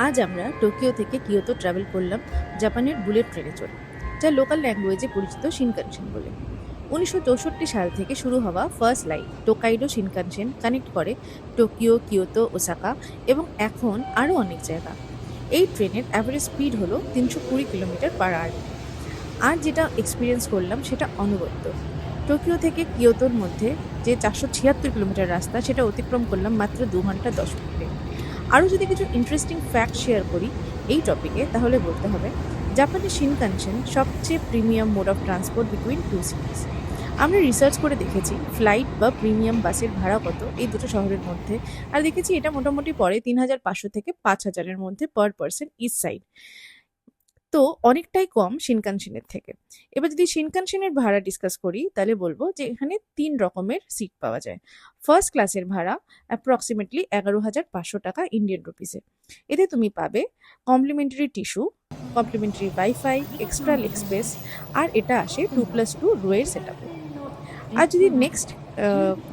আজ আমরা টোকিও থেকে কিয়োতো ট্রাভেল করলাম জাপানের বুলেট ট্রেনে চড়ে, যা লোকাল ল্যাঙ্গুয়েজে পরিচিত শিনকানসেন বলে। 1964 সাল থেকে শুরু হওয়া first line Tokaido Shinkansen connect করে টোকিও, কিয়োতো, ওসাকা এবং এখন আরও অনেক জায়গা। এই ট্রেনের অ্যাভারেজ স্পিড হলো 320 কিলোমিটার/আওয়ার। আর যেটা এক্সপিরিয়েন্স করলাম সেটা অনবদ্য। টোকিও থেকে কিয়োতোর মধ্যে যে 476 কিলোমিটার রাস্তা, সেটা অতিক্রম করলাম মাত্র 2 ঘন্টা 10 মিনিটে। আরও যদি কিছু ইন্টারেস্টিং ফ্যাক্ট শেয়ার করি এই টপিকে, তাহলে বলতে হবে জাপানের শিনকানসেন সবচেয়ে premium mode of transport between two cities. আমরা রিসার্চ করে দেখেছি ফ্লাইট বা প্রিমিয়াম বাসের ভাড়া কত এই দুটো শহরের মধ্যে, আর দেখেছি এটা মোটামুটি পড়ে 3,500 থেকে 5,000-এর মধ্যে পার পার্সন ইচ সাইড। তো অনেকটাই কম শিনকানসেনের থেকে। এবার যদি শিনকানসেনের ভাড়া ডিসকাস করি, তাহলে বলবো যে এখানে 3 রকমের সিট পাওয়া যায়। ফার্স্ট ক্লাসের ভাড়া অ্যাপ্রক্সিমেটলি 11,500 টাকা ইন্ডিয়ান রুপিসে। এতে তুমি পাবে complimentary tissue, complimentary wifi, extra leg space, আর এটা আসে 2+2 রোয়ের সেট আপে। আর যদি নেক্সট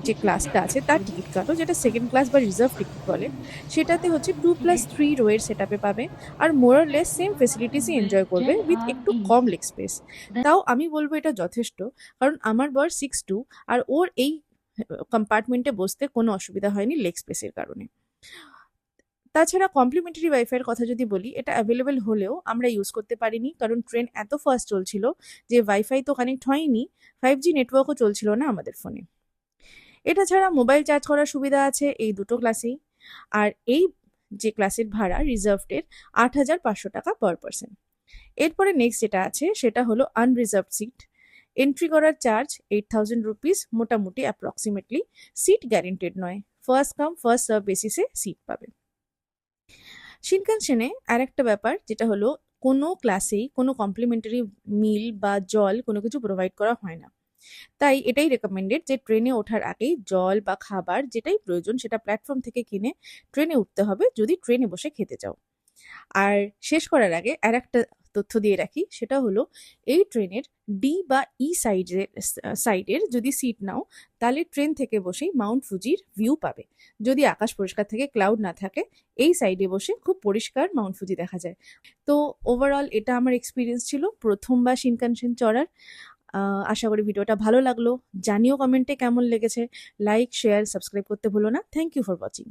যে ক্লাসটা আছে তার টিকিট কাটো, যেটা সেকেন্ড ক্লাস বা রিজার্ভ টিকিট বলে, সেটাতে হচ্ছে 2+3 রোয়ের সেট আপে পাবে, আর মোরলেস সেম ফেসিলিটিসই এনজয় করবে উইথ একটু কম লেগ স্পেস। তাও আমি বলবো এটা যথেষ্ট, কারণ আমার বর 6'2", আর ওর এই কম্পার্টমেন্টে বসতে কোনো অসুবিধা হয়নি লেগ স্পেসের কারণে। তাছাড়া কমপ্লিমেন্টারি ওয়াইফাইয়ের কথা যদি বলি, এটা অ্যাভেলেবেল হলেও আমরা ইউজ করতে পারিনি, কারণ ট্রেন এত ফাস্ট চলছিল যে ওয়াইফাই তো কানেক্ট হয়নি, 5G নেটওয়ার্কও চলছিল না আমাদের ফোনে। এটা ছাড়া মোবাইল চার্জ করার সুবিধা আছে এই দুটো ক্লাসেই। আর এই যে ক্লাসের ভাড়া রিজার্ভডের 8,500 টাকা পার পার্সন। এরপরে নেক্সট যেটা আছে সেটা হলো আনরিজার্ভড সিট। এন্ট্রি করার চার্জ 8,000 রুপিস, মোটামুটি অ্যাপ্রক্সিমেটলি। সিট গ্যারেন্টেড নয়, ফার্স্ট কাম ফার্স্ট সার্ভ বেসিসে সিট পাবে। শিনকানসেনে আর একটা ব্যাপার যেটা হলো, কোনো ক্লাসেই কোনো কমপ্লিমেন্টারি মিল বা জল কোনো কিছু প্রোভাইড করা হয় না। তাই এটাই রেকমেন্ডেড যে ট্রেনে ওঠার আগেই জল বা খাবার যেটাই প্রয়োজন সেটা প্ল্যাটফর্ম থেকে কিনে ট্রেনে উঠতে হবে যদি ট্রেনে বসে খেতে চাও। আর শেষ করার আগে আর একটা তথ্য দিয়ে রাখি, সেটা হলো এই ট্রেনের ডি বা ই সাইডের যদি সিট নাও, তাহলে ট্রেন থেকে বসেই মাউন্ট ফুজির ভিউ পাবে। যদি আকাশ পরিষ্কার থেকে ক্লাউড না থাকে, এই সাইডে বসে খুব পরিষ্কার মাউন্ট ফুজি দেখা যায়। তো ওভারঅল এটা আমার এক্সপিরিয়েন্স ছিল প্রথমবার শিনকানসেন চড়ার। আশা করি ভিডিওটা ভালো লাগলো। জানিও কমেন্টে কেমন লেগেছে। লাইক, শেয়ার, সাবস্ক্রাইব করতে ভুলো না। Thank you for watching.